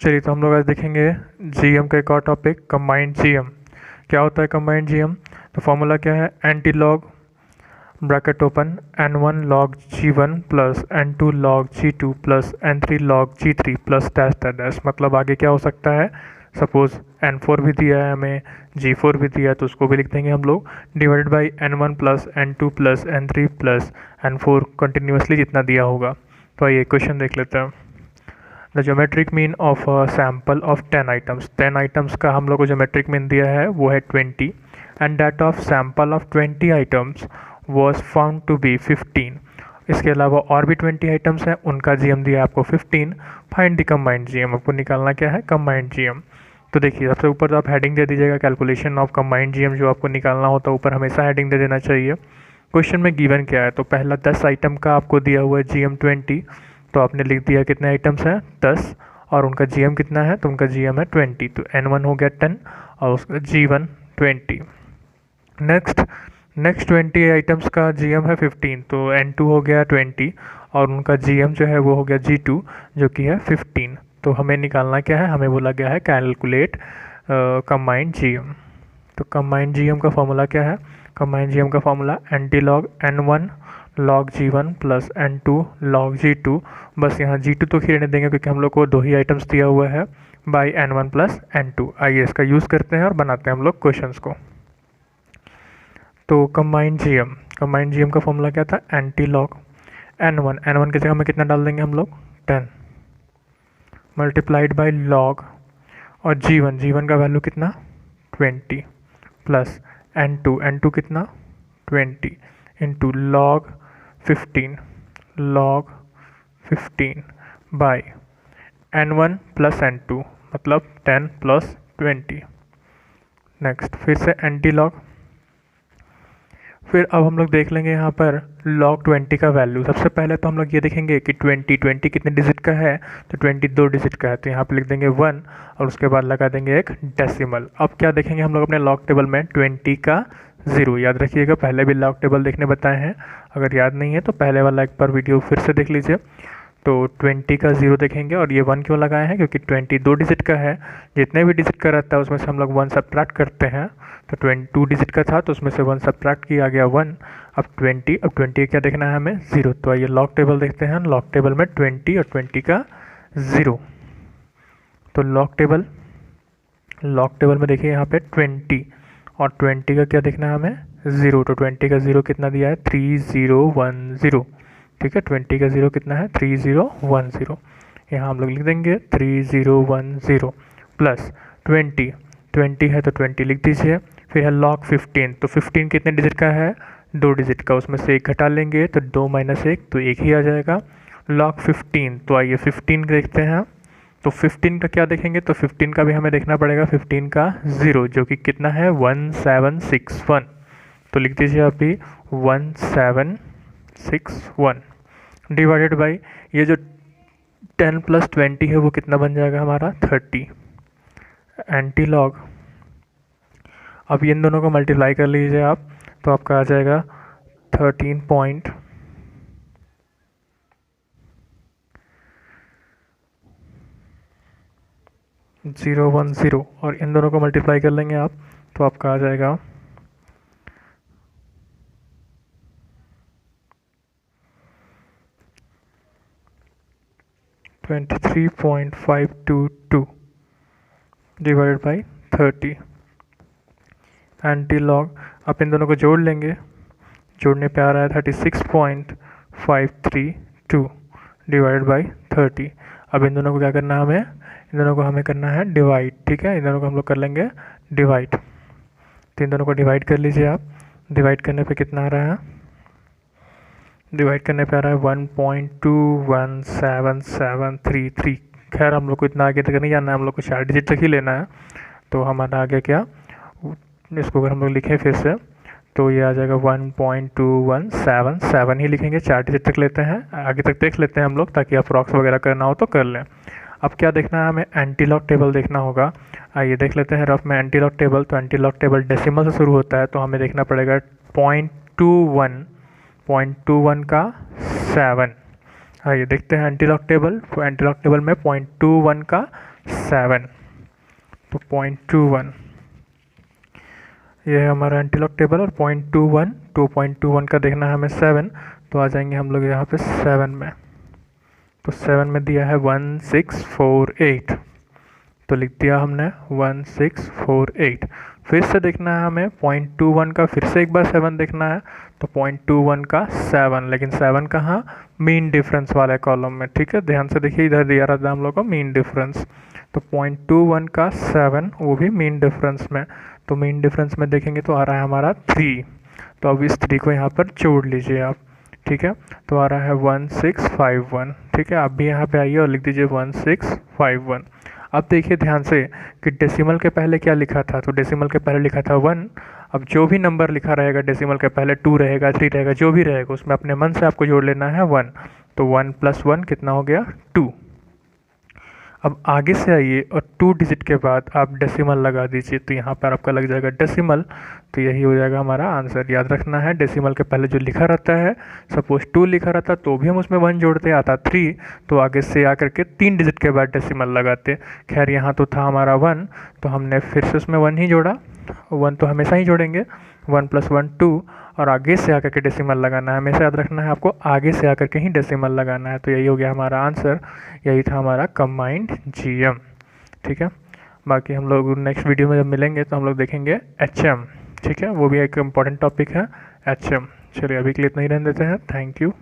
चलिए तो हम लोग आज देखेंगे जीएम का एक और टॉपिक, कंबाइंड जीएम। क्या होता है कंबाइंड जीएम? तो फॉर्मूला क्या है? Anti log bracket open n1 log g1 plus n2 log g2 plus n3 log g3 plus dash dash dash. मतलब आगे क्या हो सकता है? सपोज n4 भी दिया है हमें, g4 भी दिया है, तो उसको भी लिख देंगे हम लोग divided by n1 plus n2 plus n3 plus n4 continuously जितना दिया होगा। तो आइए क्वेश्चन देख लेते हैं। The geometric mean of a sample of 10 items. 10 items का हम लोग को ज्योमेट्रिक मीन दिया है वो है 20 and that of sample of 20 items was found to be 15। इसके अलावा और भी 20 आइटम्स हैं, उनका जीएम दिया है आपको 15। Find the combined GM. आपको निकालना क्या है? Combined GM. तो देखिए सबसे ऊपर तो आप हेडिंग दे दीजिएगा कैलकुलेशन ऑफ कंबाइंड जीएम। जो आपको निकालना होता है ऊपर हमेशा हेडिंग दे देना चाहिए। क्वेश्चन में गिवन क्या है? तो पहला 10 आइटम का आपको दिया हुआ है जीएम 20, तो आपने लिख दिया कितने आइटम्स हैं? 10, और उनका जीएम कितना है? तो उनका जीएम है 20, तो n1 हो गया 10 और उसका g1 20। नेक्स्ट 20 आइटम्स का जीएम है 15, तो n2 हो गया 20 और उनका जीएम जो है वो हो गया g2 जो कि है 15। तो हमें निकालना क्या है? हमें बोला गया है कैलकुलेट कंबाइंड जीएम। तो कंबाइंड जीएम का फॉर्मूला क्या है? कंबाइंड जीएम का formula anti log n1 log g1 plus n2 log g2। बस यहाँ g2 तो खीरने देंगे क्योंकि हम लोग को दो ही आइटम्स दिया हुआ है, बाई n1 प्लस n2। आइए इसका यूज़ करते हैं और बनाते हैं हम लोग क्वेश्चंस को। तो कंबाइंड जीएम का फॉर्मूला क्या था? एंटी लॉग n1 की जगह में कितना डाल देंगे हम लोग? 10 मल्टीप्लाइड बाई लॉग और g1 का वैल्यू कितना? 20 प्लस n2 कितना? 20 into log 15 by n1 plus n2 मतलब 10 प्लस 20। नेक्स्ट फिर से एंटी लॉग। फिर अब हम लोग देख लेंगे यहाँ पर log 20 का वैल्यू। सबसे पहले तो हम लोग ये देखेंगे कि 20 कितने डिजिट का है? तो 20 2 डिजिट का है, तो यहाँ पे लिख देंगे 1 और उसके बाद लगा देंगे एक डेसिमल। अब क्या देखेंगे हम लोग अपने लॉग टेबल में? 20 का 0। याद रखिएगा पहले भी लॉग टेबल देखने बताए हैं, अगर याद नहीं है तो पहले वाला एक बार वीडियो फिर से देख लीजिए। तो 20 का 0 देखेंगे, और ये 1 क्यों लगाए हैं? क्योंकि 20 2 डिजिट का है, जितने भी डिजिट का रहता है उसमें से हम लोग 1 सब्ट्रैक्ट करते हैं। तो 2 डिजिट का था तो उसमें से 1 सब्ट्रैक्ट किया गया 1। अब 20 क्या देखना है हमें? 0। तो आइए लॉग टेबल देखते हैं। लॉग टेबल में 20 और 20 का 0। तो लॉग टेबल में देखिए यहाँ पे 20 और 20 का क्या देखना है हमें? 0। तो 20 का 0 कितना दिया है? 3010। ठीक है, 20 का 0 कितना है? 3010। यहाँ हम लोग लिख देंगे 3010 प्लस 20 है तो 20 लिख दीजिए। फिर है log 15, तो 15 कितने डिजिट का है? 2 डिजिट का, उसमें से 1 घटा लेंगे तो 2 माइनस 1 तो 1 ही आ जाएगा। log 15, तो आइए 15 देखते हैं। तो 15 का क्या देखेंगे? तो 15 का भी हमें देखना पड़ेगा 15 का 0 जो कि कितना है? 1761। तो लिख दीजिए अभी 1761 डिवाइडेड बाई ये जो 10 प्लस 20 है वो कितना बन जाएगा हमारा? 30 एंटी लॉग। अब इन दोनों को मल्टीप्लाई कर लीजिए आप, तो आपका आ जाएगा 13.010 और इन दोनों को मल्टीप्लाई कर लेंगे आप तो आपका आ जाएगा 23.522 डिवाइडेड बाई 30 एंटी लॉग। आप इन दोनों को जोड़ लेंगे, जोड़ने पे आ रहा है 36.532 डिवाइडेड बाई 30। अब इन दोनों को क्या करना है हमें? इन दोनों को हमें करना है डिवाइड। ठीक है, इन दोनों को हम लोग कर लेंगे डिवाइड। तो इन दोनों को डिवाइड कर लीजिए आप। डिवाइड करने पे कितना आ रहा है? डिवाइड करने पे आ रहा है 1.21733। खैर हम लोग को इतना आगे तक नहीं जाना है, हम लोग को 4 डिजिट तक ही लेना है। तो हमारा आगे क्या, इसको अगर हम लोग लिखें फिर से तो ये आ जाएगा 1.2177 ही लिखेंगे, 4 डिजिट तक लेते हैं, आगे तक देख लेते हैं हम लोग ताकि अप्रॉक्स वगैरह करना हो तो कर लें। अब क्या देखना है हमें? एंटी लॉग टेबल देखना होगा। आइए देख लेते हैं रफ में एंटी लॉग टेबल। तो एंटी लॉग टेबल डेसिमल से शुरू होता है, तो हमें देखना पड़ेगा 0.21 का 7। आइए देखते हैं एंटी लॉग टेबल। तो एंटी लॉग टेबल में 0.21 का 7, तो 0.21 ये है हमारा एंटीलॉग टेबल। और 2.21 का देखना है हमें 7, तो आ जाएंगे हम लोग यहाँ पे 7 में। तो 7 में दिया है 1648, तो लिख दिया हमने 1648। फिर से देखना है हमें 0.21 का, फिर से एक बार 7 देखना है, तो 0.21 का 7, लेकिन 7 कहाँ, मीन डिफरेंस वाले कॉलम में। ठीक है, ध्यान से देखिए, इधर दिया रहता है हम लोग को मीन डिफरेंस। तो 0.21 का 7, वो भी मीन डिफरेंस में। तो मीन डिफरेंस में देखेंगे तो आ रहा है हमारा 3, तो अब इस 3 को यहाँ पर जोड़ लीजिए आप। ठीक है, तो आ रहा है 1651। ठीक है, आप भी यहाँ पे आइए और लिख दीजिए 1651। अब देखिए ध्यान से कि डेसिमल के पहले क्या लिखा था, तो डेसिमल के पहले लिखा था 1। अब जो भी नंबर लिखा रहेगा डेसिमल के पहले, 2 रहेगा, 3 रहेगा, जो भी रहेगा उसमें अपने मन से आपको जोड़ लेना है 1। तो 1 + 1 कितना हो गया, 2। अब आगे से आइए और 2 डिजिट के बाद आप डेसिमल लगा दीजिए, तो यहाँ पर आपका लग जाएगा डेसिमल। तो यही हो जाएगा हमारा आंसर। याद रखना है डेसिमल के पहले जो लिखा रहता है, सपोज 2 लिखा रहता तो भी हम उसमें 1 जोड़ते, आता 3, तो आगे से आकर के 3 डिजिट के बाद डेसिमल लगाते। खैर यहाँ तो था हमारा 1, तो हमने फिर से उसमें 1 ही जोड़ा। 1 तो हमेशा ही जोड़ेंगे, 1 + 1 2, और आगे से आकर के डेसिमल लगाना है। हमेशा याद रखना है आपको, आगे से आकर के ही डेसिमल लगाना है। तो यही हो गया हमारा आंसर, यही था हमारा कंबाइंड जीएम। ठीक है, बाकी हम लोग नेक्स्ट वीडियो में जब मिलेंगे तो हम लोग देखेंगे एचएम। ठीक है, वो भी एक इम्पॉर्टेंट टॉपिक है एचएम। चलिए अभी के लिए इतना ही रहने देते हैं। Thank you.